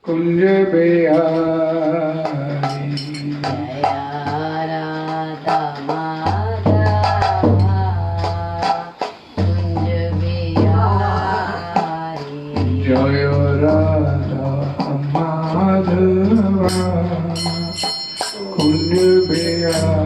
कुंज बिहारी जय राधा माधवा कुंज बिहारी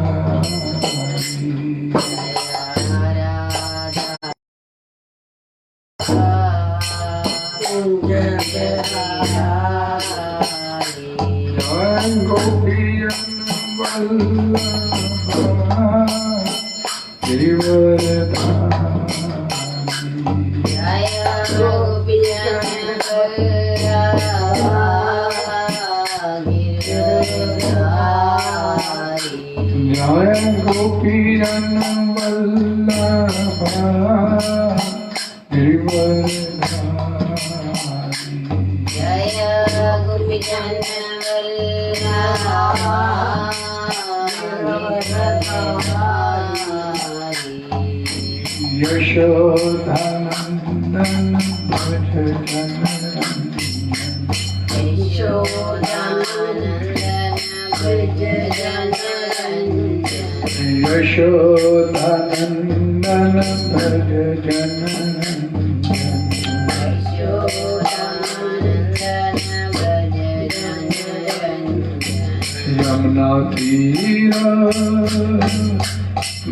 गोपीजन वल्लभा गिरिवरधारी जय गोपीजन वल्लभा यशोदानंदन भज यशोदानंदन भज यमुना तीरा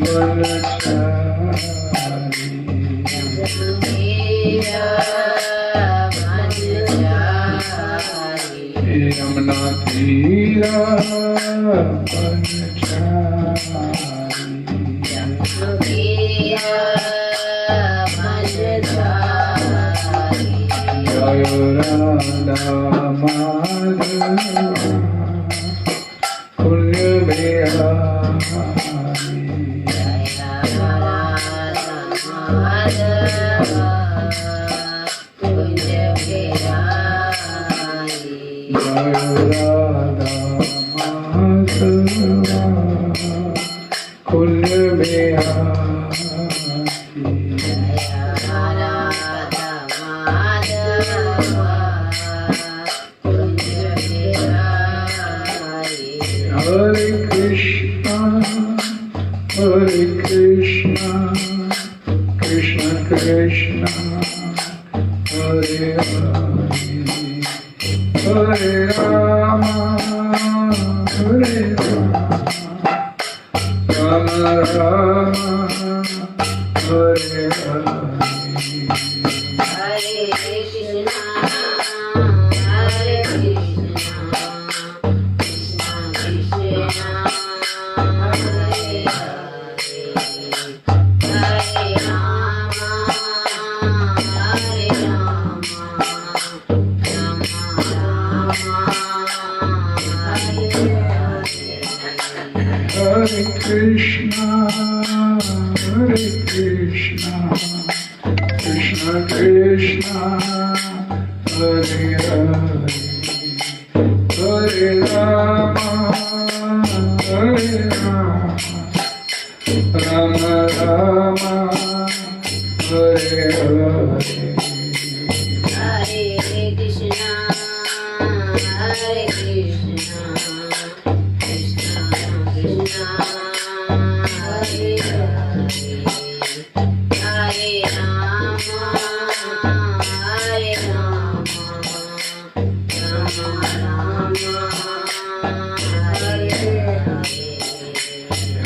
मनचारी यमुना तीरा जय राधा माधवा कुंज बिहारी जय Radha Madhava Kunj Hare Krishna, Krishna Krishna, Hare Hare, Hare Rama, Rama Rama, Hare Hare. Hare Krishna, Krishna Krishna, Hare Hare, Hare Rama, Rama Rama, Hare Hare.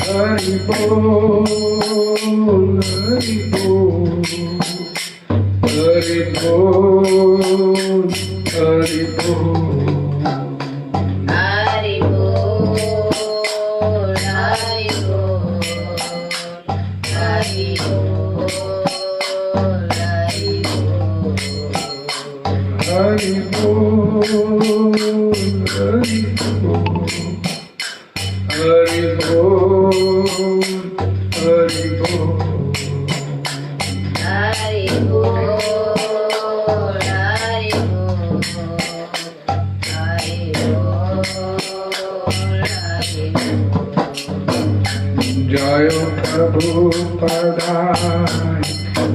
Hari Bol, Hari Bol, Hari Bol, Hari Bol. Hari Bol, Hari Bol, Hari Bol, Hari Bol, Hari Bol. Hari Bol, Hari Bol, Hari Bol, Hari Bol, Hari Bol. Jai Prabhu Padai,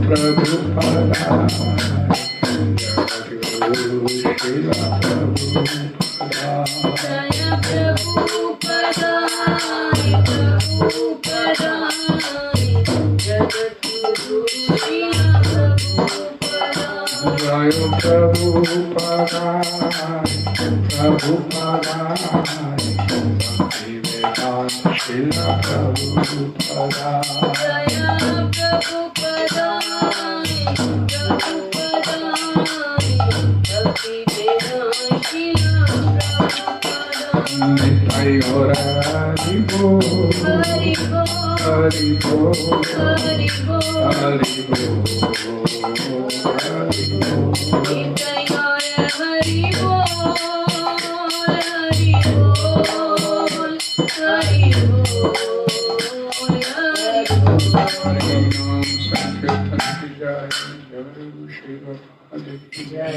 Prabhu Padai. Srila Prabhupada. जय प्रभुपादा प्रभुपादा जगद्गुरु श्रीला प्रभुपादा। जय प्रभुपादा प्रभुपादा श्रीला प्रभुपादा। जय प्रभुपादा निताई गौर हरि बोल हरि बोल हरि बोल हरि बोल हरि बोल। निताई गौर हरि बोल हरि बोल हरि बोल हरि बोल। संकीर्तन की जय जय श्री राधे की जय।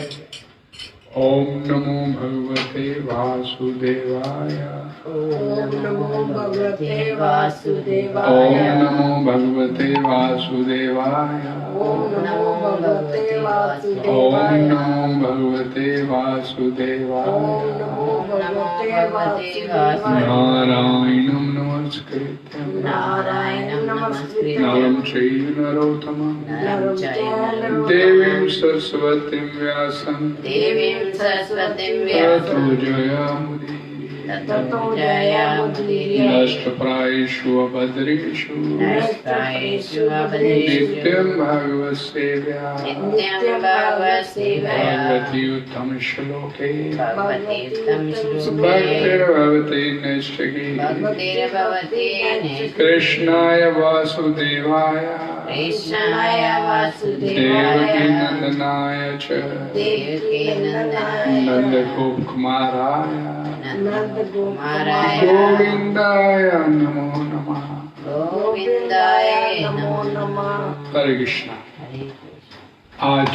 ओम नमो भगवते वासुदेवाय। ओम नमो भगवते वासुदेवाय। ओम नमो भगवते वासुदेवाय। ओम नमो भगवते वासुदेवाय। ओम नमो भगवते वासुदेवाय। ओम नमो भगवते वासुदेवाय। नारायणं नमस्कृत्यं नारायणं नमस्कृत्यं नरं चैव नरोत्तमं देवीं सरस्वतीं व्यासं सरस्वतीं व्यासं ततो जयामुदीर्य नष्टप्रायेषु अभद्रेषु नित्यं भगवत् सेव्या भगवती उत्तम श्लोके भक्तिर्भवति नैष्ठिकी कृष्णाय वासुदेवाय देवकी नंदनाय च नंदगोप कुमाराय गोविंदाय नमो नमः। गोविंदाय नमो नमः। हरे कृष्णा। आज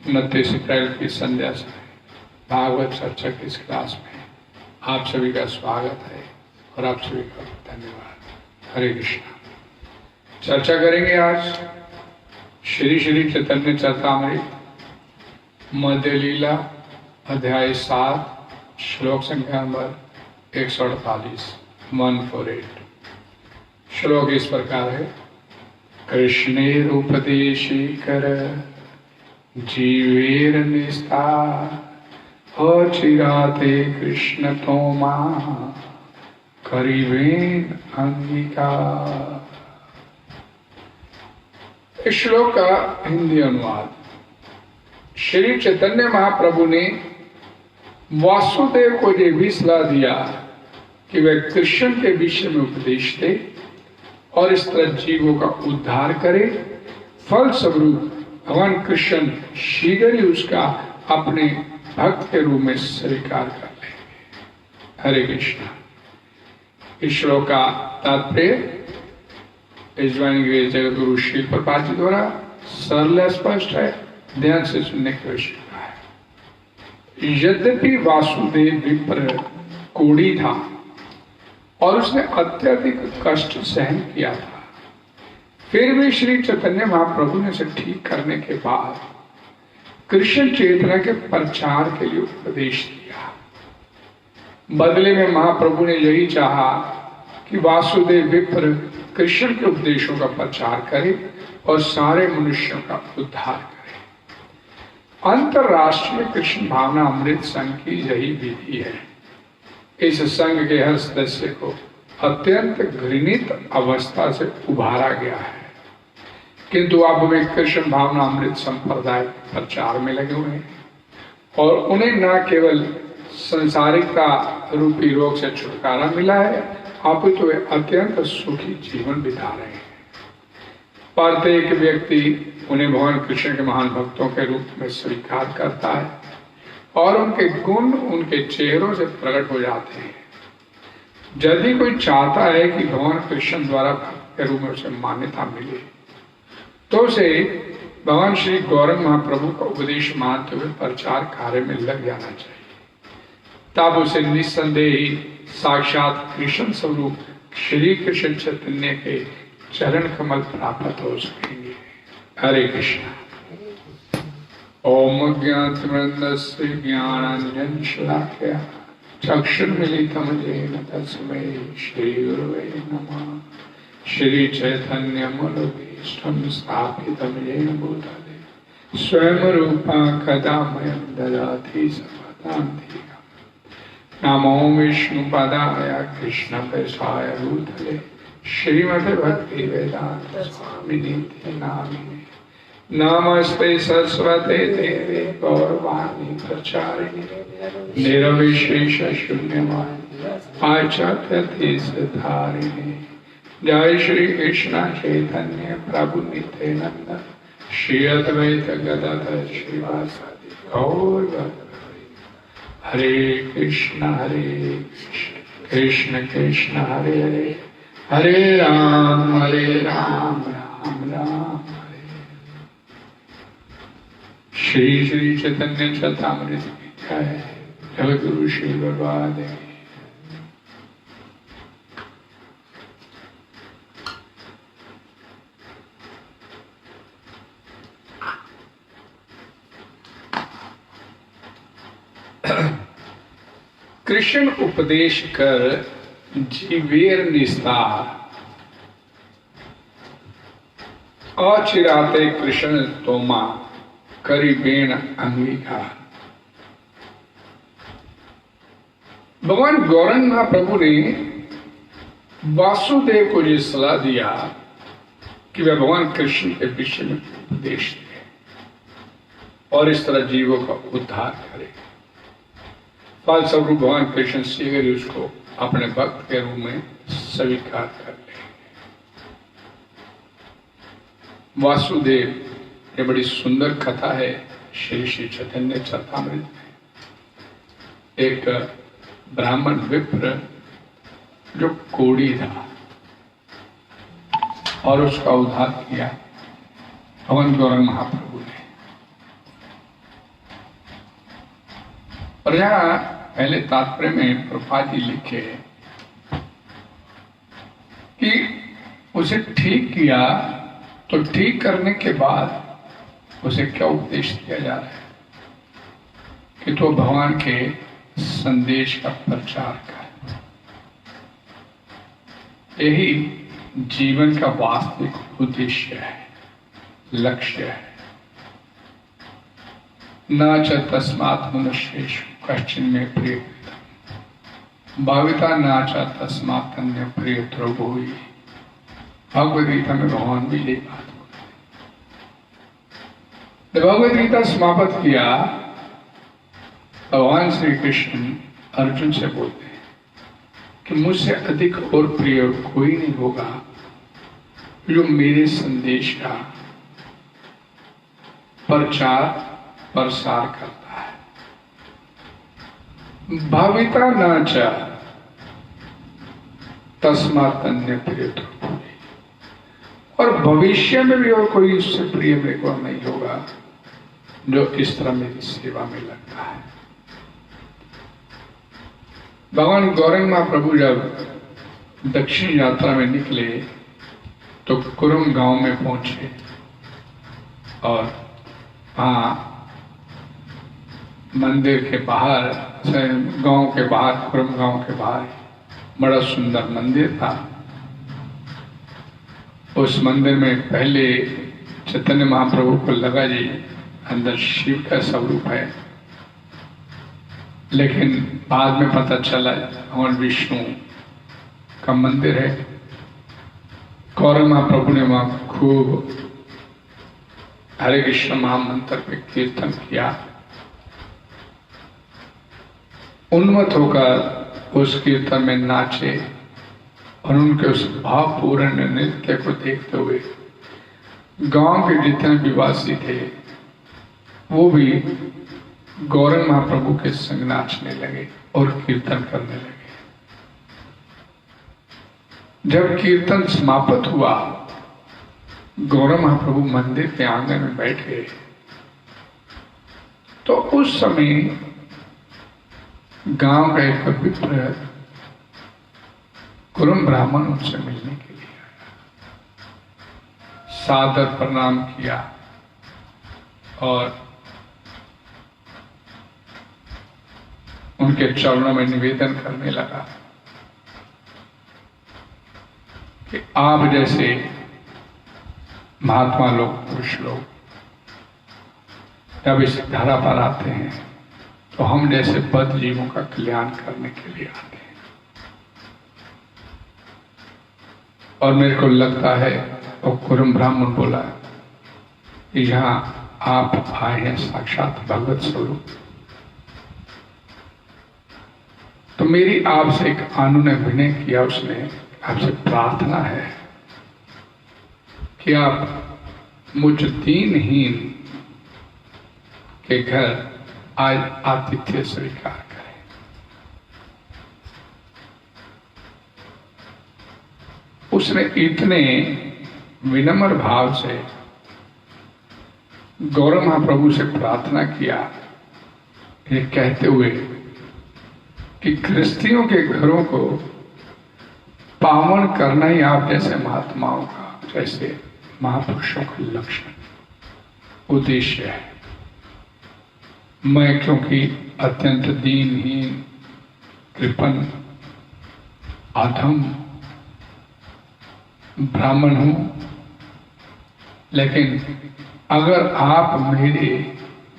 29 अप्रैल की संध्या से भागवत चर्चा की इस क्लास में आप सभी का स्वागत है और आप सभी का धन्यवाद। हरे कृष्णा। चर्चा करेंगे आज श्री श्री चैतन्य चरितामृत मध्य लीला अध्याय 7 श्लोक संख्या नंबर 148 148। श्लोक इस प्रकार है। कृष्णेरुपदेशीकर जीवेर निस्तार अचिराते कृष्ण तोमा करीबेन अंगिकार। इस श्लोक का हिंदी अनुवाद। श्री चैतन्य महाप्रभु ने वासुदेव को ये भी सलाह दिया कि वे कृष्ण के विषय में उपदेश दे और इस तरह जीवों का उद्धार करे। फलस्वरूप भगवान कृष्ण शीघ्र ही उसका अपने भक्त के रूप में स्वीकार कर लेंगे। हरे कृष्णा। इस श्लोक का तात्पर्य जगत गुरु श्री प्रभुपाद जी द्वारा सरल स्पष्ट है, ध्यान से सुनने की आवश्यकता है। यद्यपि वासुदेव विप्र कोढ़ी था और उसने अत्यधिक कष्ट सहन किया था, फिर भी श्री चैतन्य महाप्रभु ने उसे ठीक करने के बाद कृष्ण चेतना के प्रचार के लिए उपदेश दिया। बदले में महाप्रभु ने यही चाहा कि वासुदेव विप्र कृष्ण के उपदेशों का प्रचार करे और सारे मनुष्यों का उद्धार करे। अंतरराष्ट्रीय कृष्ण भावना अमृत संघ की यही विधि है। इस संघ के हर सदस्य को अत्यंत घृणित अवस्था से उभारा गया है, किंतु अब वे कृष्ण भावना अमृत संप्रदाय प्रचार में लगे हुए हैं और उन्हें न केवल संसारिकता रूपी रोग से छुटकारा मिला है, अपितु वे अत्यंत सुखी जीवन बिता रहे हैं। प्रत्येक व्यक्ति उन्हें भगवान कृष्ण के महान भक्तों के रूप में स्वीकार करता है और उनके गुण उनके चेहरों से प्रकट हो जाते हैं। यदि कोई चाहता है कि भगवान कृष्ण द्वारा भक्त के रूप में उसे मान्यता मिले, तो उसे भगवान श्री गौरंग महाप्रभु का उपदेश मानते हुए प्रचार कार्य में लग जाना चाहिए। तब उसे निस्संदेह ही साक्षात कृष्ण स्वरूप श्री कृष्ण चैतन्य के चरण कमल प्राप्त हो सकेंगे। हरे कृष्णा। ओम ज्ञातवृन्दस्य ज्ञानाञ्जनशलाकया चक्षुर्मिलितं येन तस्मै श्रीगुरवे नमः। श्रीचैतन्यमनोभीष्टं स्थापितं येन भूतले स्वयं रूपा कदा मह्यं ददाति स्वपदान्तिकम्। नमो विष्णुपदाय कृष्णप्रेष्ठाय भूतले श्रीमते भक्तिवेदान्त स्वामिनिते नामिने। नमस्ते सरस्वते देवे गौरवाणी प्रचारिणे निर्विशेष शून्यवादी आचार्यतीर्थधारिणे। जय श्री कृष्ण चैतन्य प्रभु नित्यानंद श्री अद्वैत गदाधर श्रीवासादि गौर भक्तवृंद। हरे कृष्ण कृष्ण कृष्ण हरे हरे हरे राम राम राम हरे। श्री श्री चैतन्य चरितामृत की जय। जय गुरु श्री भगवान। कृष्ण उपदेश कर जीवेर निस्तार, अचिराते कृष्ण तोमा करी बेण अंगीकार। भगवान गौरंग महाप्रभु ने वासुदेव को ये सलाह दिया कि वह भगवान कृष्ण के विषय में उपदेश दे और इस तरह जीवों का उद्धार करे। फलस्वरूप भगवान कृष्ण शीघ्र ही उसको अपने भक्त के रूप में स्वीकार कर ले। वासुदेव ये बड़ी सुंदर कथा है श्री श्री चैतन्य चरितामृत में। एक ब्राह्मण विप्र जो कोढ़ी था और उसका उद्धार किया भगवान गौरंग महाप्रभु ने। और यहाँ पहले तात्पर्य में प्रभुपाद जी लिखे कि उसे ठीक किया तो ठीक करने के बाद उसे क्या उपदेश दिया जा रहा है कि तो भगवान के संदेश का प्रचार कर। यही जीवन का वास्तविक उद्देश्य है, लक्ष्य है। न च तस्मात् मनुष्येषु कश्चिन में प्रिय भाविता न च तस्मात् अन्य प्रियतरो भूयि। भगवद गीता में भगवान भी यही बात बोलते। भगवद गीता समाप्त किया, भगवान श्री कृष्ण अर्जुन से बोलते हैं कि मुझसे अधिक और प्रिय कोई नहीं होगा जो मेरे संदेश का प्रचार प्रसार करता है। भाविता न च तस्मात् अन्य प्रियतरो भूयि। और भविष्य में भी और कोई इससे प्रिय मेरे को नहीं होगा जो इस तरह मेरी सेवा में लगता है। भगवान गौरंग महाप्रभु जब दक्षिण यात्रा में निकले तो कुरुम गांव में पहुंचे और वहां मंदिर के बाहर, गांव के बाहर, कुरुम गांव के बाहर बड़ा सुंदर मंदिर था। उस मंदिर में पहले चैतन्य महाप्रभु को लगा जी अंदर शिव का स्वरूप है, लेकिन बाद में पता चला भगवान विष्णु का मंदिर है। गौरंग महाप्रभु ने वहां खूब हरे कृष्ण महामंत्र पे कीर्तन किया। उन्मत्त होकर उस कीर्तन में नाचे और उनके उस भावपूर्ण नृत्य को देखते हुए गांव के जितने भी वासी थे वो भी गौरंग महाप्रभु के संग नाचने लगे और कीर्तन करने लगे। जब कीर्तन समाप्त हुआ, गौरंग महाप्रभु मंदिर के आंगन में बैठ गए तो उस समय गांव का एक विप्र कुरुम ब्राह्मण उनसे मिलने के लिए आया, सादर प्रणाम किया और उनके चरणों में निवेदन करने लगा कि आप जैसे महात्मा लोग, पुरुष लोग जब इस धारा पर आते हैं तो हम जैसे बद्ध जीवों का कल्याण करने के लिए आते हैं। और मेरे को लगता है, और कुरम ब्राह्मण बोला कि यहाँ आप आए हैं साक्षात भगवत स्वरूप। तो मेरी आपसे एक अनुनय विनय किया उसने, आपसे प्रार्थना है कि आप मुझ दीनहीन के घर आज आतिथ्य स्वीकार करें। उसने इतने विनम्र भाव से गौरव महाप्रभु से प्रार्थना किया, ये कहते हुए कि गृहस्थियों के घरों को पावन करना ही आप जैसे महात्माओं का, जैसे महापुरुषों का लक्ष्य उद्देश्य है। मैं क्योंकि अत्यंत दीनहीन, कृपण, अधम ब्राह्मण हूं, लेकिन अगर आप मेरे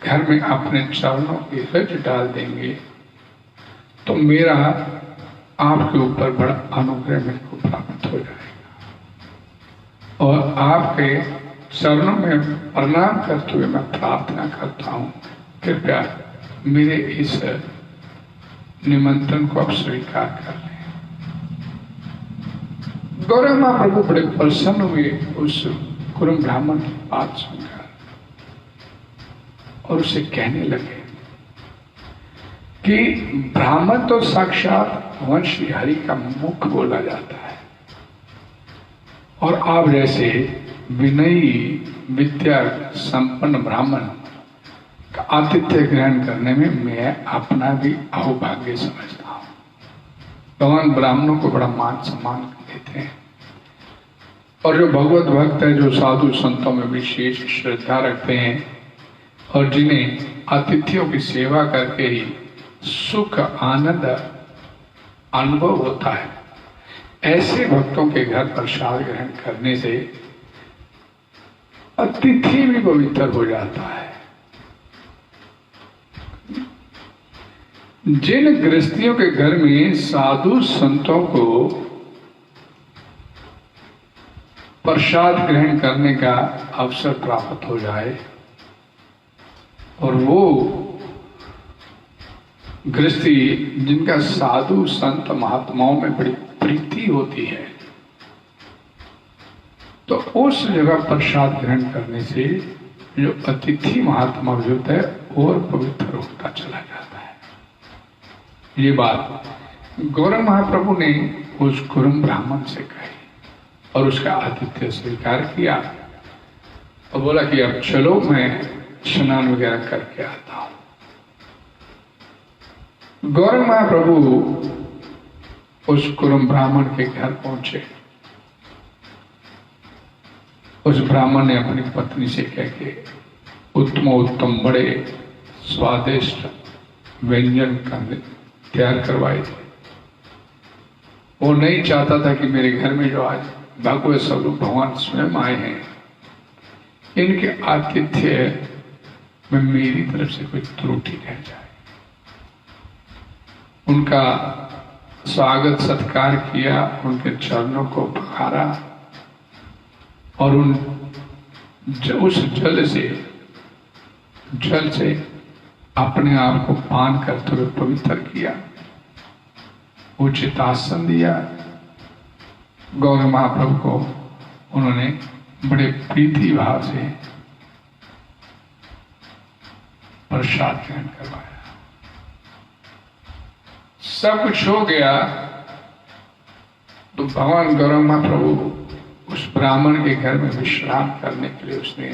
घर में अपने चरणों की रज डाल देंगे तो मेरा आपके ऊपर बड़ा अनुग्रह मेरे को प्राप्त हो जाएगा। और आपके चरणों में प्रणाम करते हुए मैं प्रार्थना करता हूं, कृपया मेरे इस निमंत्रण को आप स्वीकार कर लें। गौरव महाप्रभु बड़े प्रसन्न हुए उस कुरम ब्राह्मण की बात सुनकर और उसे कहने लगे कि ब्राह्मण तो साक्षात वंश हरि का मुख बोला जाता है, और आप जैसे विनयी विद्या संपन्न ब्राह्मण का आतिथ्य ग्रहण करने में मैं अपना भी अहोभाग्य समझता हूं। भगवान ब्राह्मणों को बड़ा मान सम्मान देते हैं, और जो भगवत भक्त है, जो साधु संतों में विशेष श्रद्धा रखते हैं और जिन्हें आतिथ्यों की सेवा करके ही सुख आनंद अनुभव होता है, ऐसे भक्तों के घर प्रसाद ग्रहण करने से अतिथि भी पवित्र हो जाता है। जिन गृहस्थियों के घर में साधु संतों को प्रसाद ग्रहण करने का अवसर प्राप्त हो जाए और वो गृहस्थी जिनका साधु संत महात्माओं में बड़ी प्रीति होती है, तो उस जगह प्रसाद ग्रहण करने से जो अतिथि महात्मा होता है और पवित्र होता चला जाता है। ये बात गौरव महाप्रभु ने उस कुरम ब्राह्मण से कही और उसका आतिथ्य स्वीकार किया और बोला कि अब चलो मैं स्नान वगैरह करके आता हूं। गौरव महाप्रभु उस कुरम ब्राह्मण के घर पहुंचे। उस ब्राह्मण ने अपनी पत्नी से कह के उत्तम बड़े स्वादिष्ट व्यंजन तैयार करवाए थे। वो नहीं चाहता था कि मेरे घर में जो आज भगवत स्वरूप भगवान स्वयं आए हैं, इनके आतिथ्य में मेरी तरफ से कोई त्रुटि रह जाए। उनका स्वागत सत्कार किया, उनके चरणों को पखारा और उस जल से अपने आप को पान करते हुए पवित्र किया, उचित आसन दिया। गौरव महाप्रभु को उन्होंने बड़े प्रीति भाव से प्रसाद ग्रहण करवाया। सब कुछ हो गया तो भगवान गौरव महाप्रभु उस ब्राह्मण के घर में विश्राम करने के लिए उसने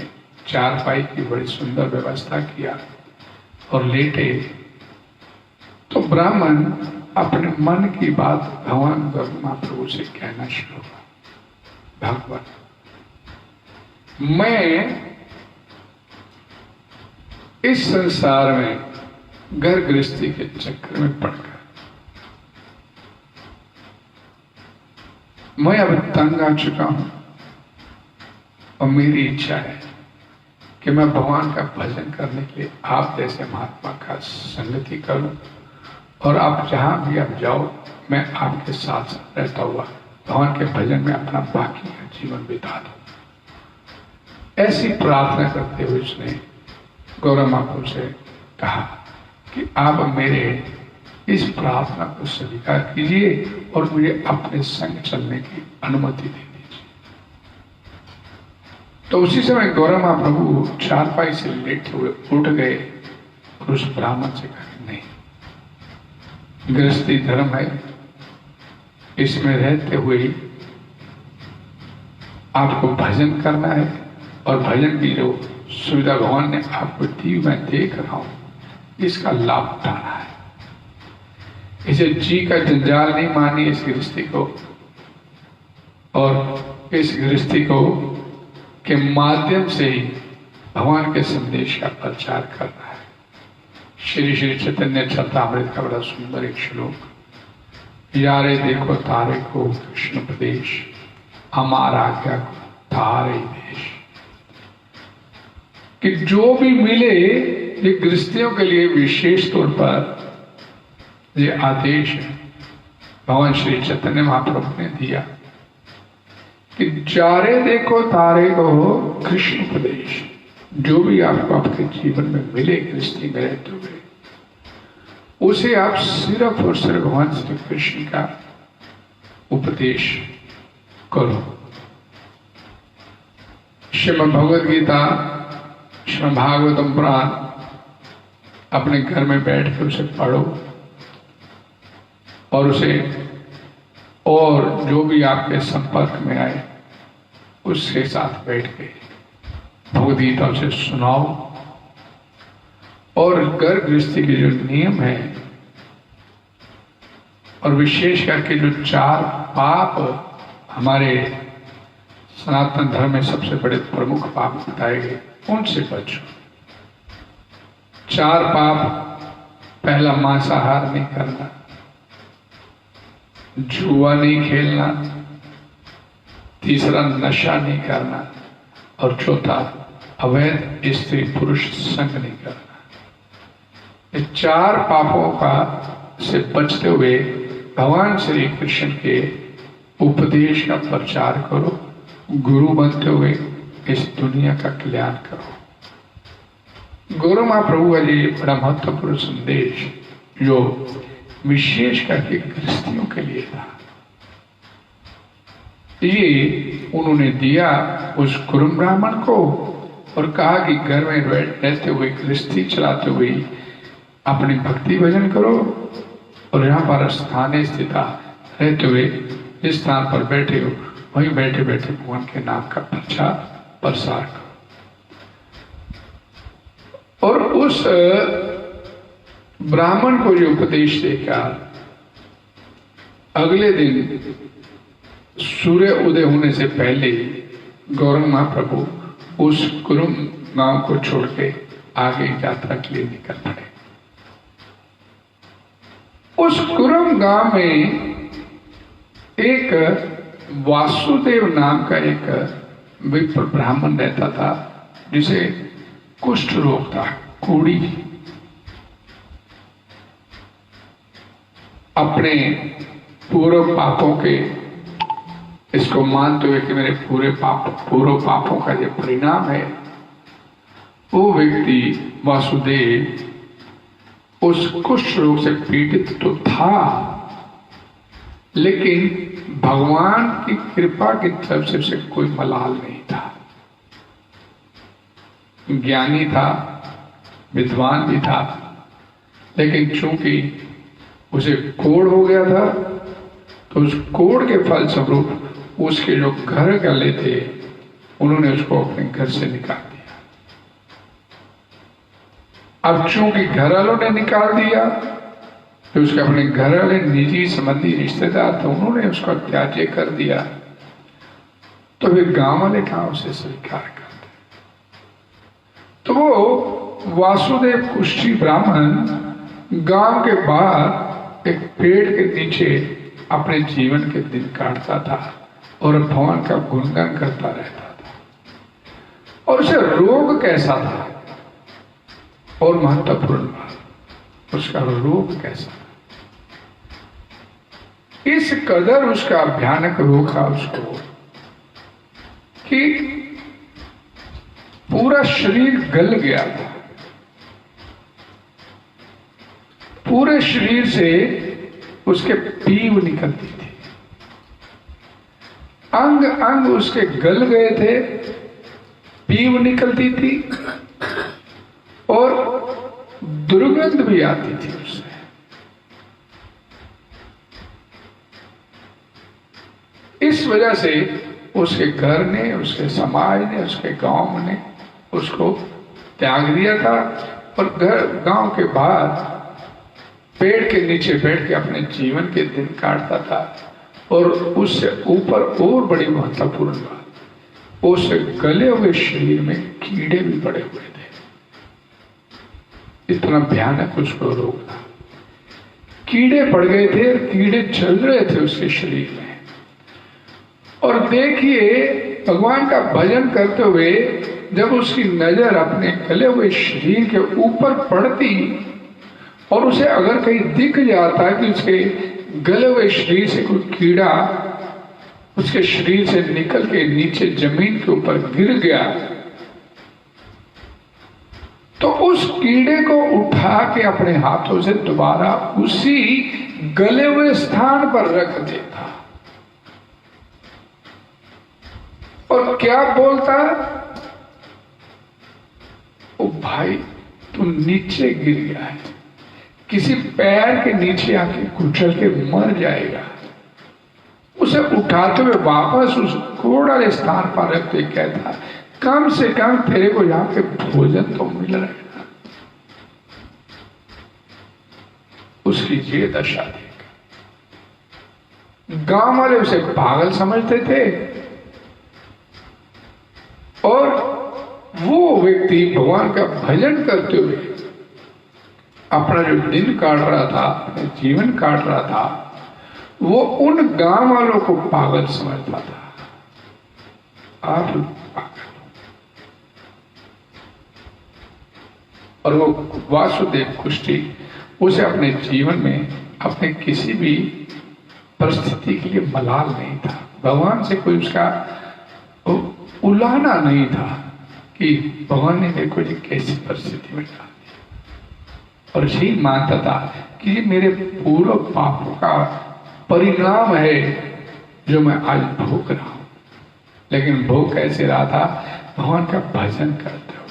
चारपाई की बड़ी सुंदर व्यवस्था किया और लेटे। तो ब्राह्मण अपने मन की बात भगवान गौरव महाप्रभु से कहना शुरू हुआ। भगवान, मैं इस संसार में घर गृहस्थी के चक्कर में पड़कर मैं अब तंग आ चुका हूं और मेरी इच्छा है कि मैं भगवान का भजन करने के लिए आप जैसे महात्मा का संगति करूं और आप जहां भी आप जाओ मैं आपके साथ रहता हुआ भगवान के भजन में अपना बाकी का जीवन बिता दूं। ऐसी प्रार्थना करते हुए उसने गौरव महाप्रभु से कहा कि आप मेरे इस प्रार्थना को स्वीकार कीजिए और मुझे अपने संग चलने की अनुमति दे दीजिए। तो उसी समय गौरव महाप्रभु चारपाई से लेटे हुए उठ गए और उस ब्राह्मण से कहा, नहीं, गृहस्थी धर्म है, इसमें रहते हुए आपको भजन करना है और भजन की जो सुविधा भगवान ने आपको दी मैं देख रहा हूं, इसका लाभ उठाना है। इसे जी का जंजाल नहीं मानिए इस गृहस्थी को, और इस गृहस्थी को के माध्यम से ही भगवान के संदेश का प्रचार करना है। श्री श्री चैतन्य चरितामृत का बड़ा सुंदर एक श्लोक, यारे देखो तारे को कृष्ण प्रदेश, हमारा आज्ञा को तारे देश। कि जो भी मिले ये गृहस्थियों के लिए विशेष तौर पर ये आदेश है भगवान श्री चैतन्य महाप्रभु ने दिया कि जारे देखो तारे को कृष्ण प्रदेश। जो भी आपको आपके जीवन में मिले गृहस्थी में रहते हुए उसे आप सिर्फ और सिर्फ भगवान श्री कृष्ण का उपदेश करो। श्रीमद् भगवद गीता, श्रीमद् भागवतम पुराण अपने घर में बैठ कर उसे पढ़ो और उसे और जो भी आपके संपर्क में आए उसके साथ बैठ के भगवद गीता उसे सुनाओ। और घर गृहस्थी के जो नियम है और विशेष करके जो 4 पाप हमारे सनातन धर्म में सबसे बड़े प्रमुख पाप बताए गए उनसे बचो। 4 पाप, पहला मांसाहार नहीं करना, जुआ नहीं खेलना, तीसरा नशा नहीं करना और चौथा अवैध स्त्री पुरुष संग नहीं करना। ये 4 पापों का से बचते हुए भगवान श्री कृष्ण के उपदेश का प्रचार करो, गुरु बनते हुए इस दुनिया का कल्याण करो। गौरव महाप्रभु का ये बड़ा महत्वपूर्ण संदेश जो विशेष करके गृहस्थियों के लिए था, ये उन्होंने दिया उस कुरुम ब्राह्मण को और कहा कि घर में रहते हुए गृहस्थी चलाते हुए अपनी भक्ति भजन करो और यहाँ पर स्थानीय स्थित रहते हुए जिस स्थान पर बैठे हो वहीं बैठे बैठे भगवान के नाम का प्रचार प्रसार करो। और उस ब्राह्मण को जो उपदेश देकर अगले दिन सूर्य उदय होने से पहले गौरव महाप्रभु उस कुरुम गांव को छोड़ के आगे यात्रा के लिए निकल पड़े। उस कुरुम गांव में एक वासुदेव नाम का एक विप्र ब्राह्मण रहता था जिसे कुष्ठ रोग था, कूड़ी। अपने पूर्व पापों के इसको मानते हुए कि मेरे पूर्व पापों का जो परिणाम है, वो व्यक्ति वासुदेव उस कुष्ठ रोग से पीड़ित तो था, लेकिन भगवान की कृपा की तरफ से उसे कोई मलाल नहीं था। ज्ञानी था, विद्वान भी था, लेकिन चूंकि उसे कोढ़ हो गया था तो उस कोढ़ के फलस्वरूप उसके जो घर वाले थे उन्होंने उसको अपने घर से निकाल दिया। अब चूंकि घर वालों ने निकाल दिया तो उसके अपने घर वाले निजी संबंधी रिश्तेदार थे, उन्होंने उसका त्याज्य कर दिया, तो फिर गांव वाले कहां उसे स्वीकार करते। तो वो वासुदेव कुष्ठी ब्राह्मण गांव के बाहर एक पेड़ के नीचे अपने जीवन के दिन काटता था और भगवान का गुणगान करता रहता था। और उसे रोग कैसा था, और महत्वपूर्ण बात, उसका रोग कैसा था। इस कदर उसका भयानक रोग था उसको कि पूरा शरीर गल गया था। पूरे शरीर से उसके पीव निकलती थी, अंग अंग उसके गल गए थे, पीव निकलती थी और दुर्गंध भी आती थी उससे। इस वजह से उसके घर ने, उसके समाज ने, उसके गांव ने उसको त्याग दिया था और गांव के बाहर पेड़ के नीचे बैठ के अपने जीवन के दिन काटता था। और उससे ऊपर और बड़ी महत्वपूर्ण बात, उस गले हुए शरीर में कीड़े भी पड़े हुए थे। इतना भयानक उसको रोग था, कीड़े पड़ गए थे, कीड़े चल रहे थे उसके शरीर में। और देखिए, भगवान का भजन करते हुए जब उसकी नजर अपने गले हुए शरीर के ऊपर पड़ती और उसे अगर कहीं दिख जाता कि उसके गले हुए शरीर से कोई कीड़ा उसके शरीर से निकल के नीचे जमीन के ऊपर गिर गया, तो उस कीड़े को उठा के अपने हाथों से दोबारा उसी गले हुए स्थान पर रख देता और क्या बोलता, ओ भाई तू नीचे गिर गया है, किसी पैर के नीचे आके कुचल के मर जाएगा। उसे उठाते हुए वापस उस कोड़े स्थान पर रखते कहता, कम से कम तेरे को यहाँ पे भोजन तो मिल रहा है। उसकी ये दशा देख गांव वाले उसे पागल समझते थे और वो व्यक्ति भगवान का भजन करते हुए अपना जो दिन काट रहा था, अपने जीवन काट रहा था, वो उन गांव वालों को पागल समझता था। आप पागल। और वो वासुदेव कुष्टी उसे अपने जीवन में अपने किसी भी परिस्थिति के लिए मलाल नहीं था। भगवान से कोई उसका उलाहना नहीं था कि भगवान ने मेरे को ये कैसी परिस्थिति में डाल दी, और यही मानता था कि ये मेरे पूर्व पापों का परिणाम है जो मैं आज भोग रहा हूं। लेकिन भोग कैसे रहा था, भगवान का भजन करते हुए।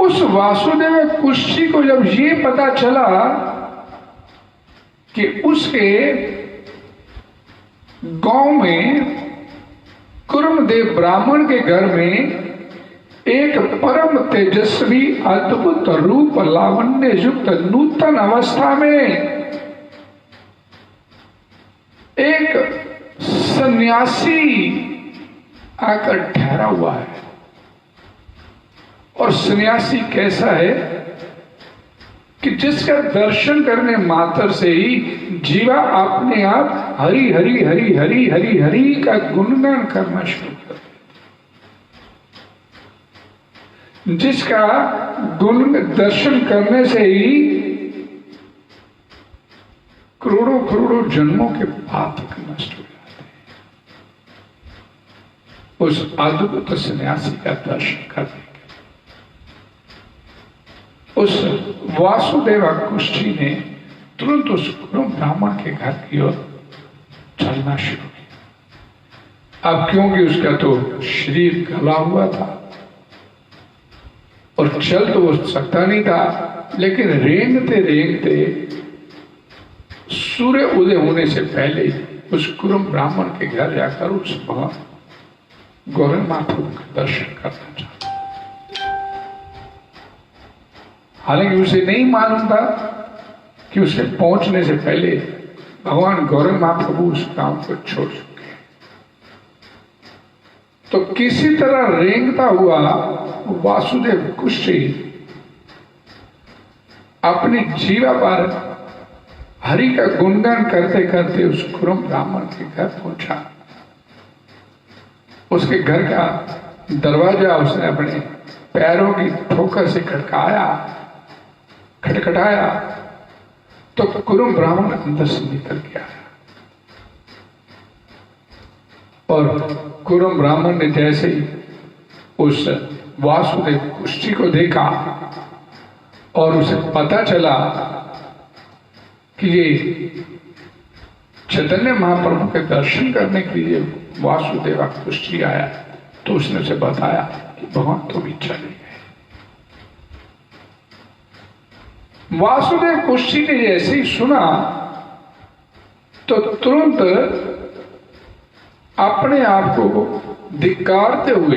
उस वासुदेव कुष्ठी को जब ये पता चला कि उसके गांव में कुर्मदेव ब्राह्मण के घर में एक परम तेजस्वी अद्भुत रूप लावण्य युक्त नूतन अवस्था में एक सन्यासी आकर ठहरा हुआ है। और सन्यासी कैसा है कि जिसका दर्शन करने मात्र से ही जीवा अपने आप हरि हरि हरि हरि हरि हरि का गुणगान करना शुरू कर देता। जिसका गुण दर्शन करने से ही करोड़ों करोड़ों जन्मों के पाप नष्ट हो जाते हैं। उस अद्भुत सन्यासी का दर्शन करने उस वासुदेव कुष्ठी ने तुरंत उस ब्राह्मण के घर की ओर चलना शुरू किया। अब क्योंकि उसका तो शरीर गला हुआ था और चल तो वो सकता नहीं था, लेकिन रेंगते रेंगते सूर्य उदय होने से पहले उस कुरुम ब्राह्मण के घर जाकर उस भगवान गौरंग महाप्रभु का दर्शन करना चाहता। हालांकि उसे नहीं मालूम था कि उसके पहुंचने से पहले भगवान गौरंग महाप्रभु उस काम को छोड़ चुके हैं। तो किसी तरह रेंगता हुआ वासुदेव कुष्ठी अपनी जीवा पर हरि का गुणगान करते करते उस कुरुम ब्राह्मण के घर पहुंचा। उसके घर का दरवाजा उसने अपने पैरों की ठोकर से खटखटाया तो कुरुम ब्राह्मण अंदर से निकल गया। और कुरुम ब्राह्मण ने जैसे ही उस वासुदेव कुष्ठी को देखा और उसे पता चला कि ये चैतन्य महाप्रभु के दर्शन करने के लिए वासुदेव कुष्ठी आया, तो उसने उसे बताया कि भगवान तो भी चले गए। वासुदेव कुष्ठी ने जैसे ही सुना तो तुरंत अपने आप को धिक्कारते हुए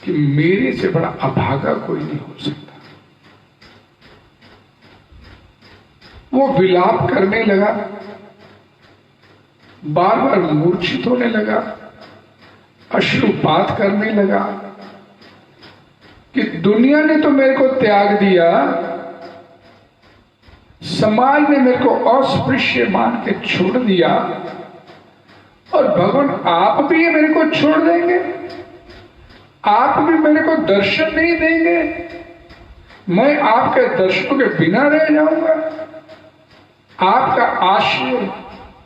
कि मेरे से बड़ा अभागा कोई नहीं हो सकता, वो विलाप करने लगा, बार बार मूर्छित होने लगा, अश्रुपात करने लगा कि दुनिया ने तो मेरे को त्याग दिया, समाज ने मेरे को अस्पृश्य मान के छोड़ दिया, और भगवान आप भी ये मेरे को छोड़ देंगे, आप भी मेरे को दर्शन नहीं देंगे, मैं आपके दर्शनों के बिना रह जाऊंगा। आपका आश्रय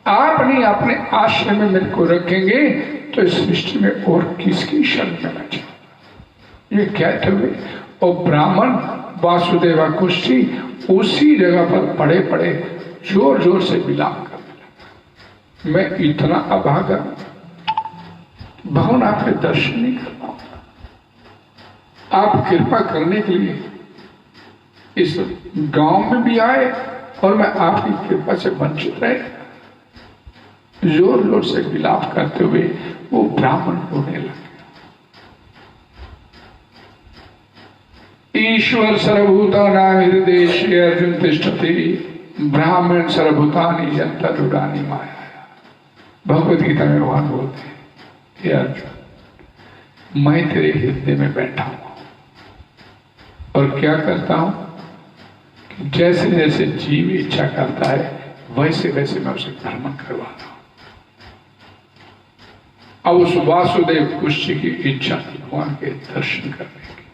आप नहीं अपने आश्रय में मेरे को रखेंगे तो इस सृष्टि में और किसकी शरण में मैं जाऊंगा। ये कहते हुए और ब्राह्मण वासुदेवा कुष्ठी उसी जगह पर पड़े पड़े जोर जोर से विलाप करने लगा, मैं इतना अभागा, भगवान आपके दर्शन नहीं कर पाऊंगा, आप कृपा करने के लिए इस गांव में भी आए और मैं आपकी कृपा से वंचित रहे। जोर जोर से विलाप करते हुए वो ब्राह्मण रोने लगे। ईश्वर सर्वभूतानां हृदयेषु अर्जुन तिष्ठति, ब्राह्मण सर्वभूतानि यन्तरूढ़ानि माया। भगवद गीता में भगवान बोलते हैं, हे अर्जुन मैं तेरे हृदय में बैठा हूं और क्या करता हूं, जैसे जैसे जीव इच्छा करता है वैसे वैसे मैं उसे भ्रमण करवाता हूं। अब उस वासुदेव कुष्ठी की इच्छा थी भगवान के दर्शन करने की,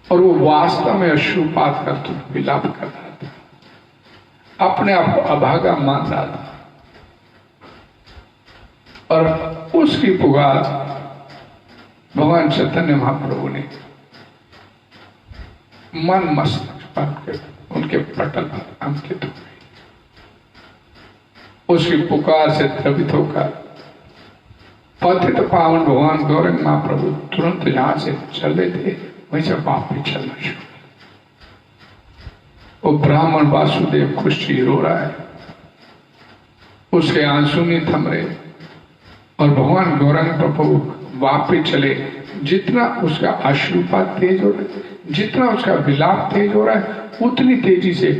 और वो वास्तव में अश्रुपात करते विलाप कर रहा था, अपने आप को अभागा मान रहा था। और उसकी पुकार भगवान चैतन्य महाप्रभु ने मन मस्तक उनके पटल पर अंकित हो गई। उसकी पुकार से द्रवित होकर पतित पावन भगवान गौरंग महाप्रभु तुरंत जहां से चले थे वहीं से वापस चलना शुरू। वो ब्राह्मण वासुदेव कुष्ठी रो रहा है, उसके आंसू नहीं थम रहे, और भगवान गौरंग प्रभु वापस चले। जितना उसका अश्रुपात तेज हो रहा है, जितना उसका विलाप तेज हो रहा है, उतनी तेजी से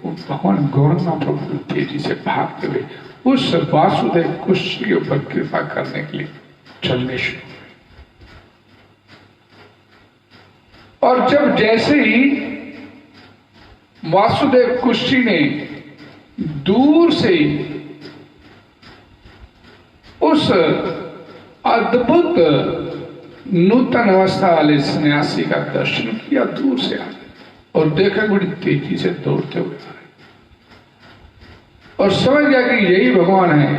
भगवान गौरंग प्रभु तेजी से भागते हुए उस वासुदेव कुष्ठी के ऊपर कृपा करने के लिए चलने शुरू हुए। और जब जैसे ही वासुदेव कुष्ठी ने दूर से उस अद्भुत नूतन अवस्था वाले सन्यासी का दर्शन किया, दूर से आ और देखा बड़ी तेजी से दौड़ते हुए आ रहे, और समझ गया कि यही भगवान है,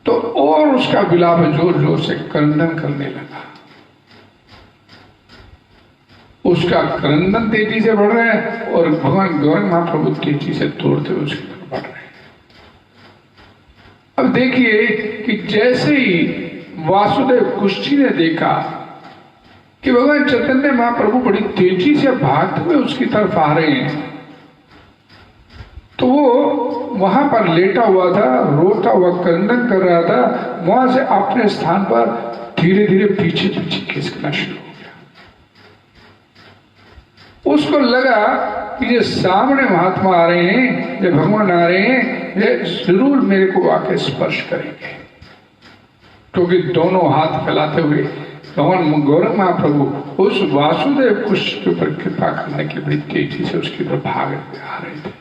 तो और उसका विलाप जोर जोर से क्रंदन करने लगा। उसका क्रंदन तेजी से बढ़ रहा है और भगवान गौरंग महाप्रभु तेजी से दौड़ते हुए उसकी तरफ बढ़ रहे हैं। अब देखिए कि जैसे ही वासुदेव कुष्ठी ने देखा कि भगवान चैतन्य महाप्रभु बड़ी तेजी से भागते हुए उसकी तरफ आ रहे हैं, तो वो वहां पर लेटा हुआ था, रोता हुआ क्रंदन कर रहा था, वहां से अपने स्थान पर धीरे धीरे पीछे पीछे खिसकना शुरू हो गया। उसको लगा कि ये सामने महात्मा आ रहे हैं, ये भगवान आ रहे हैं, ये जरूर मेरे को आके स्पर्श करेंगे, क्योंकि दोनों हाथ फैलाते हुए भगवान गौरंग महाप्रभु उस वासुदेव कुश के ऊपर कृपा करने की बड़ी तेजी से उसके ऊपर भागते आ रहे थे।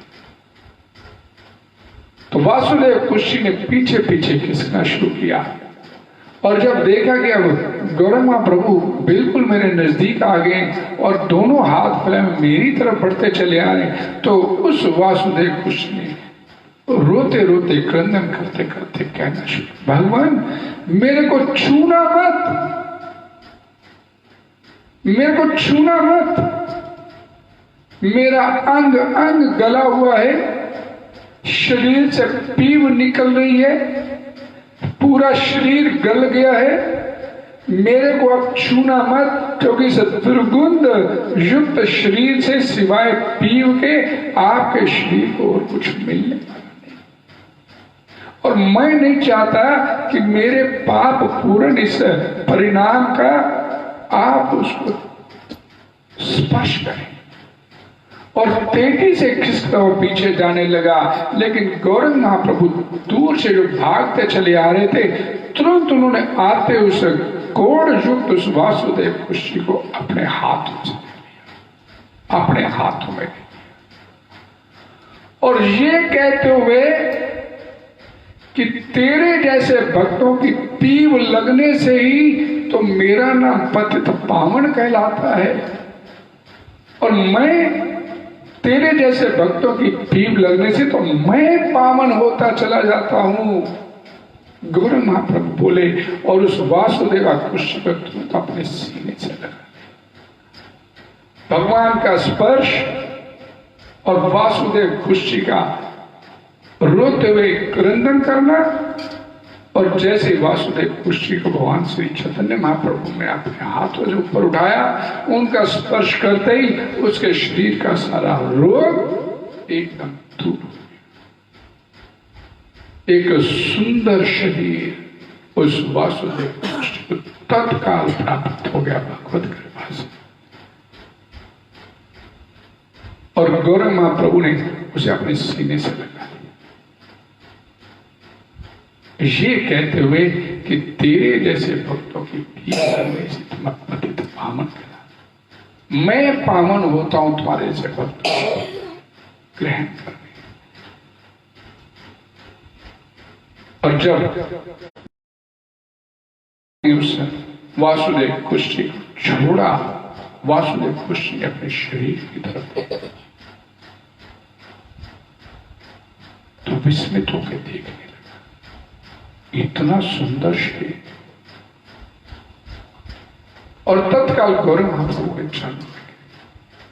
तो वासुदेव कुशी ने पीछे पीछे खिसकना शुरू किया, और जब देखा कि अब गौरंग महाप्रभु बिल्कुल मेरे नजदीक आ गए और दोनों हाथ फैलाए मेरी तरफ बढ़ते चले आ रहे, तो उस वासुदेव कुश ने रोते रोते क्रंदन करते करते कहना शुरू, भगवान मेरे को छूना मत, मेरे को छूना मत, मेरा अंग अंग गला हुआ है, शरीर से पीव निकल रही है, पूरा शरीर गल गया है, मेरे को अब छूना मत, क्योंकि इस दुर्गंध युक्त शरीर से सिवाय पीव के आपके शरीर को और कुछ मिलने वाला नहीं, और मैं नहीं चाहता कि मेरे पाप पूर्ण इस परिणाम का आप उसको स्पर्श करें। और तेजी से खिसकता हुआ पीछे जाने लगा, लेकिन गौरंग महाप्रभु दूर से जो भागते चले आ रहे थे, तुरंत उन्होंने आते उस कोण युक्त उस वासुदेव कुशी को अपने हाथों से ले लिया, अपने हाथों में, और ये कहते हुए कि तेरे जैसे भक्तों की पीव लगने से ही तो मेरा नाम पतित पावन कहलाता है, और मैं तेरे जैसे भक्तों की पीव लगने से तो मैं पावन होता चला जाता हूं। गौरंग महाप्रभु बोले और उस वासुदेव कुश को तुरंत अपने सीने से लगा। भगवान का स्पर्श और वासुदेव कुशी का रोते हुए क्रंदन करना, और जैसे वासुदेव कुशी को भगवान श्री चैतन्य महाप्रभु ने अपने हाथों से ऊपर उठाया, उनका स्पर्श करते ही उसके शरीर का सारा रोग एकदम दूर हो गया। एक सुंदर शरीर उस वासुदेव कुशी को तत्काल प्राप्त हो गया भगवत कृपा से, और गौरंग महाप्रभु ने उसे अपने सीने से लगा लिया, ये कहते हुए कि तेरे जैसे भक्तों की पतित पावन करा, मैं पावन होता हूं तुम्हारे जैसे भक्तों को ग्रहण करने। और जब उस वासुदेव कुशी को छोड़ा, वासुदेव कुशी अपने शरीर की तरफ तो विस्मित होकर देखने लगा, इतना सुंदर शरीर, और तत्काल गौरंग महाप्रभु के चरण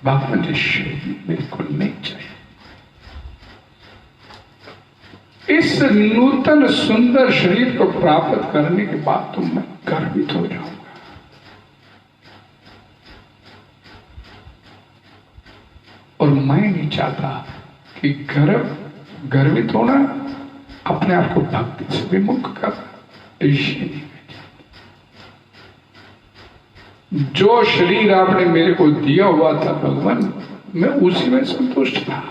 भगवान जी शरीर मेरे को नहीं चाहिए, इस नूतन सुंदर शरीर को प्राप्त करने के बाद तो मैं गर्वित हो जाऊंगा, और मैं नहीं चाहता कि गर्वित होना अपने आप को भक्ति से विमुख कर, जो शरीर आपने मेरे को दिया हुआ था भगवान, मैं उसी में संतुष्ट था,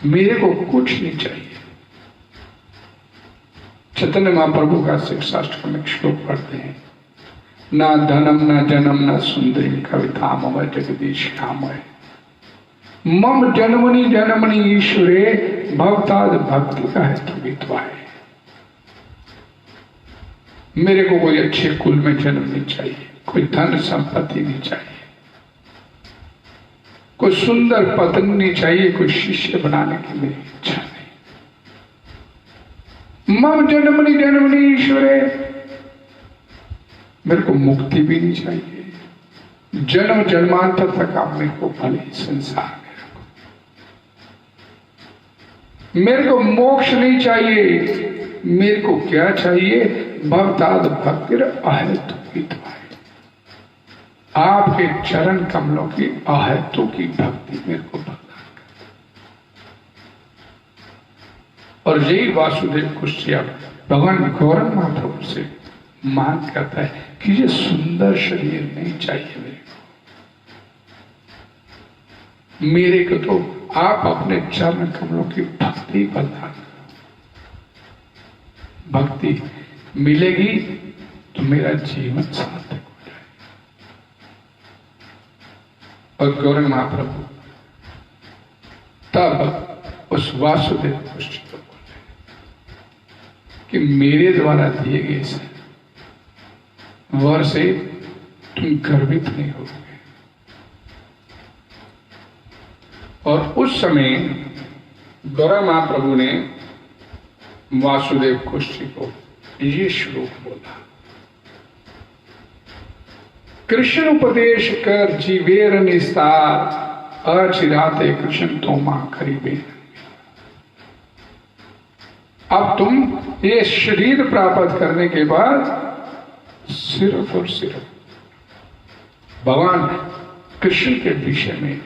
मेरे को कुछ नहीं चाहिए। चैतन्य महाप्रभु का शिक्षाष्टक में श्लोक पढ़ते हैं, ना धनम ना जन्म ना सुंदरी कविता मम जगदीश कामय, मम जन्मनि जन्मनि ईश्वरे भक्ताद भक्ति का है तो विद्वाए। मेरे को कोई अच्छे कुल में जन्म नहीं चाहिए, कोई धन संपत्ति नहीं चाहिए, कोई सुंदर पत्नी नहीं चाहिए, कोई शिष्य बनाने की मेरी इच्छा नहीं। मम जन्मनि जन्मनि ईश्वरे, मेरे को मुक्ति भी नहीं चाहिए, जन्म जन्मांतर तक आप मेरे को भले संसार में रखो, मेरे को मोक्ष नहीं चाहिए, मेरे को क्या चाहिए, भक्ताद भक्तिर अहेतु विद्वाए, आपके चरण कमलों की अहेतु की भक्ति मेरे को प्रदान कर। और यही वासुदेव कुश्या भगवान गौरंग महाप्रभु से मांग करता है कि ये सुंदर शरीर नहीं चाहिए मेरे को तो आप अपने चरण कमलों की भक्ति प्रदान करो। भक्ति मिलेगी तो मेरा जीवन सार्थक हो जाए। और गौरंग महाप्रभु तब उस वासुदेव कृष्ण को बोले कि मेरे द्वारा दिए गए इस वर से तुम गर्वित नहीं होगे। और उस समय गौरंग महाप्रभु ने वासुदेव कृष्ण को ये श्लोक बोला, कृष्ण उपदेश कर जीवेर निस्तार अचिराते कृष्ण तोमा करीबे। अब तुम ये शरीर प्राप्त करने के बाद सिर्फ और सिर्फ भगवान कृष्ण के विषय में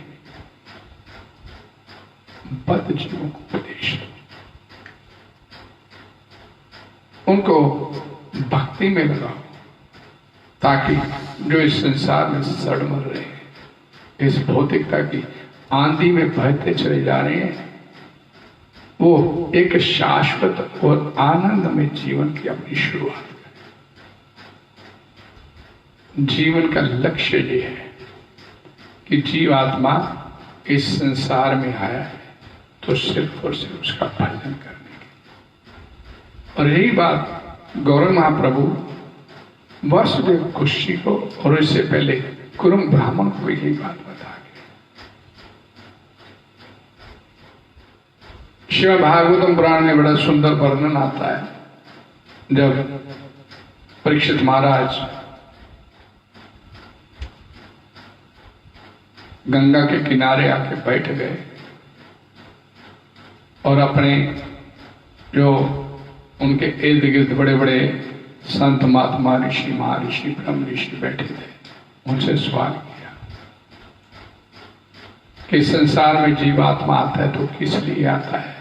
बद्ध जीवों को उपदेश दो, उनको भक्ति में लगाओ, ताकि जो इस संसार में सड़ मर रहे हैं, इस भौतिकता की आंधी में बहते चले जा रहे हैं, वो एक शाश्वत और आनंदमय जीवन की अपनी शुरुआत करें। जीवन का लक्ष्य ये है कि जीवात्मा इस संसार में आया है तो सिर्फ और सिर्फ उसका भजन करने की। और यही बात गौरंग महाप्रभु वासुदेव कृष्ण को और इससे पहले कुरुम ब्राह्मण को यही बात बता गए। श्रीमद् भागवतम पुराण में बड़ा सुंदर वर्णन आता है, जब परीक्षित महाराज गंगा के किनारे आके बैठ गए और अपने जो उनके इर्द गिर्द बड़े बड़े संत महात्मा ऋषि महर्षि ब्रह्म ऋषि बैठे थे, उनसे सवाल किया कि संसार में जीवात्मा आता है तो किस लिए आता है,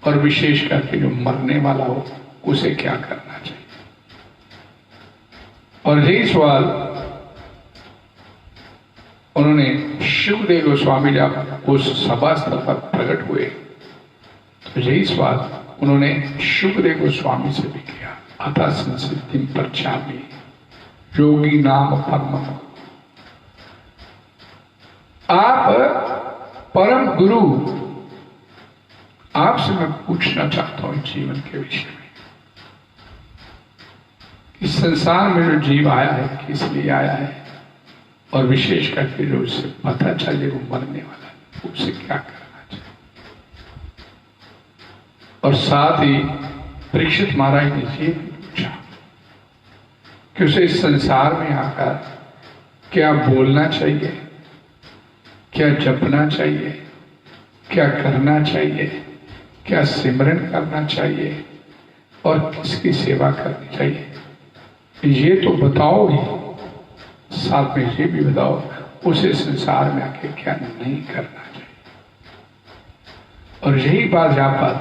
और विशेष करके जो मरने वाला हो उसे क्या करना चाहिए। और यही सवाल उन्होंने शुकदेव गोस्वामी जब उस सभा स्थल पर प्रकट हुए तो यही सवाल उन्होंने शुकदेव गोस्वामी से भी किया। अतः संसिद्धिम पृच्छामि योगी नाम परम। आप परम गुरु, आपसे मैं पूछना चाहता हूं जीवन के विषय में, इस संसार में जो जीव आया है किस लिए आया है, और विशेष करके जो उसे पता चले वो मरने वाला है उसे क्या करना चाहिए। और साथ ही परीक्षित महाराज ने ये पूछा कि उसे इस संसार में आकर क्या बोलना चाहिए, क्या जपना चाहिए, क्या करना चाहिए, क्या सिमरन करना चाहिए और किसकी सेवा करनी चाहिए, ये तो बताओ ही, साथ में ये भी बताओ उसे संसार में आके क्या नहीं करना चाहिए। और यही बात यहाँ पर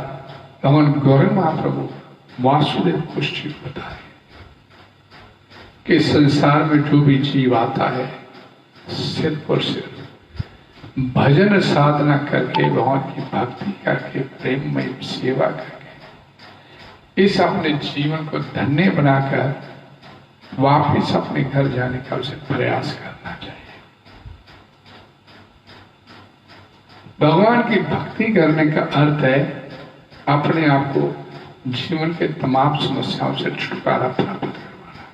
भगवान गौरंग महाप्रभु वासुदेव कृष्ण को बता रहे कि संसार में जो भी जीव आता है सिर्फ और सिर्फ भजन साधना करके, भगवान की भक्ति करके, प्रेममय सेवा करके इस अपने जीवन को धन्य बनाकर वापिस अपने घर जाने का उसे प्रयास करना चाहिए। भगवान की भक्ति करने का अर्थ है अपने आप को जीवन के तमाम समस्याओं से छुटकारा प्राप्त करवाना।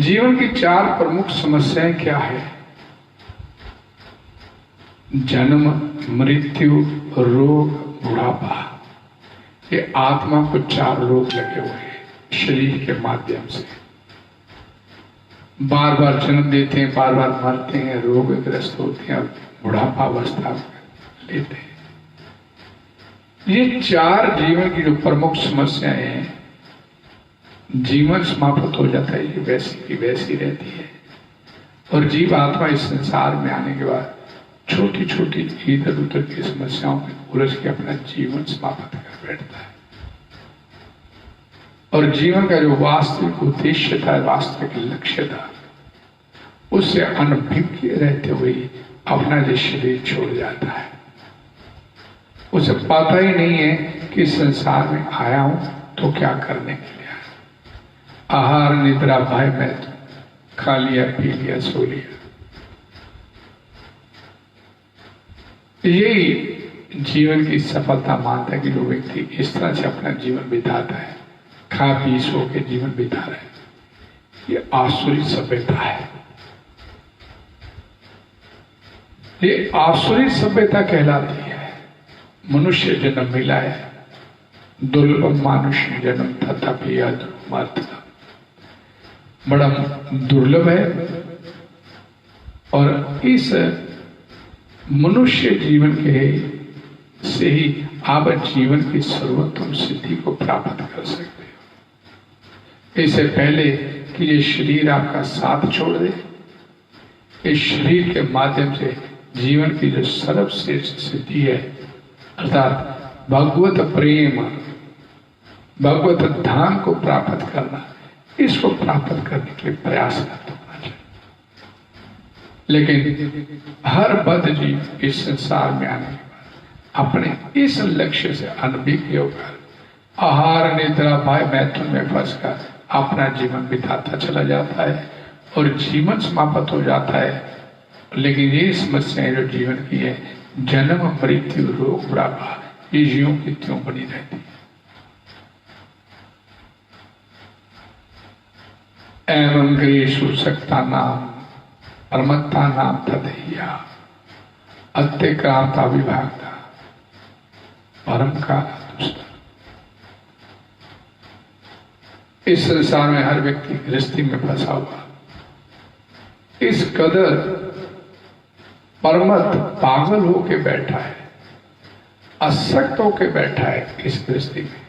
जीवन की 4 प्रमुख समस्याएं क्या है? जन्म, मृत्यु, रोग, बुढ़ापा। ये आत्मा को 4 रोग लगे हुए हैं शरीर के माध्यम से। बार बार जन्म देते हैं, बार बार मरते हैं, रोगग्रस्त होते हैं और बुढ़ापा अवस्था लेते हैं। ये 4 जीवन की जो प्रमुख समस्याएं हैं, जीवन समाप्त हो जाता है, ये वैसी की वैसी रहती है। और जीव आत्मा इस संसार में आने के बाद छोटी छोटी इधर उधर की समस्याओं में उलझ के अपना जीवन समाप्त कर बैठता है। और जीवन का जो वास्तविक उद्देश्य था, वास्तविक लक्ष्य था, उससे अनभिज्ञ रहते हुए अपना जो शरीर छोड़ जाता है। उसे पता ही नहीं है कि संसार में आया हूं तो क्या करने के लिए आया। आहार निद्रा भय मैथुन, खा लिया पी लिया सो लिया। यही जीवन की सफलता मानता है कि जो व्यक्ति इस तरह से अपना जीवन बिताता है, खा पी सो के जीवन बिता रहे हैं, ये आसुरी सभ्यता है। ये आसुरी सभ्यता कहलाती है। मनुष्य जन्म मिला है, दुर्लभ मानुष्य जन्म तथापि अध्रुव, बड़ा दुर्लभ है। और इस मनुष्य जीवन के से ही आप जीवन की सर्वोत्तम सिद्धि को प्राप्त कर सकते हो। इससे पहले कि ये शरीर आपका साथ छोड़ दे, इस शरीर के माध्यम से जीवन की जो सर्वश्रेष्ठ सिद्धि है, अर्थात भगवत प्रेम, भगवत धाम को प्राप्त करना, इसको प्राप्त करने के लिए प्रयास करते होना चाहिए। लेकिन हर बद्ध जीव इस संसार में आने के बाद अपने इस लक्ष्य से अनभिज्ञ होकर आहार निद्रा भय मैथुन में फंसकर अपना जीवन बिताता चला जाता है और जीवन समाप्त हो जाता है। लेकिन ये समस्याएं जो जीवन की है, जन्म मृत्यु रोग बुढ़ापा, ये ज्यों की त्यों बनी रहती है। एवं ग्रीषु सक्ता नाम परमत्ता नाम तदैया अत्यक्रांता विभागता परम का दुष्ट। इस संसार में हर व्यक्ति गृहस्थी में फंसा हुआ, इस कदर परमत पागल होके बैठा है, असक्त होके बैठा है इस गृहस्थी में।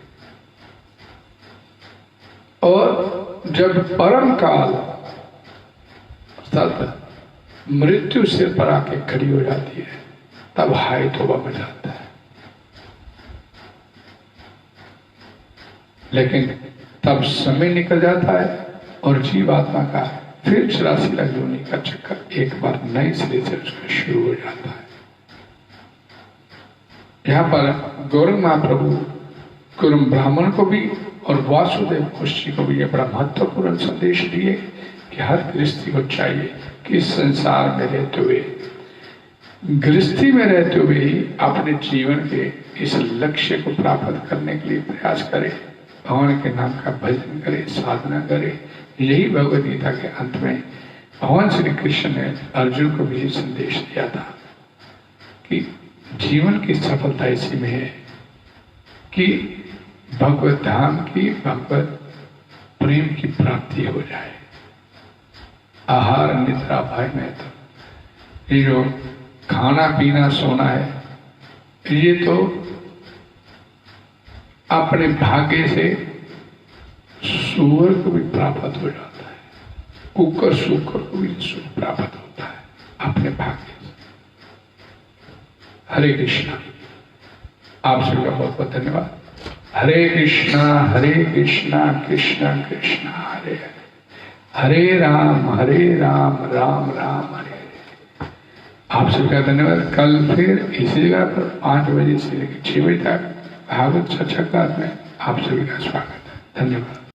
और जब परम काल अर्थात मृत्यु सिर पर आके खड़ी हो जाती है, तब हाय तौबा में जाता है। लेकिन तब समय निकल जाता है और जीवात्मा का फिर 84 लाख योनि का चक्कर एक बार नए सिरे से उसका शुरू हो जाता है। यहाँ पर गौरंग महाप्रभु गुरु ब्राह्मण को भी और वासुदेव गोष्ठी को भी यह बड़ा महत्वपूर्ण संदेश दिए कि हर गृहस्थी को चाहिए कि इस संसार में रहते हुए, गृहस्थी में रहते हुए ही अपने जीवन के इस लक्ष्य को प्राप्त करने के लिए प्रयास करे, भगवान के नाम का भजन करे, साधना करे। यही भगवद गीता के अंत में भगवान श्री कृष्ण ने अर्जुन को भी संदेश दिया था कि जीवन की सफलता इसी में है कि भगवत धाम की, भगवत प्रेम की प्राप्ति हो जाए। आहार निद्रा भय मैथुन, ये जो खाना पीना सोना है, ये तो अपने भाग्य से सूअर को भी प्राप्त हो जाता है, कुकर सूकर को भी सुख प्राप्त होता है अपने भाग्य से। हरे कृष्णा। आप सभी का बहुत बहुत धन्यवाद। हरे कृष्णा कृष्ण कृष्ण हरे हरे, हरे राम राम राम हरे हरे। आप सभी का धन्यवाद। कल फिर इसी जगह पर 5 बजे से लेकर 6 बजे तक भागवत चर्चा में आप सभी का स्वागत है। धन्यवाद।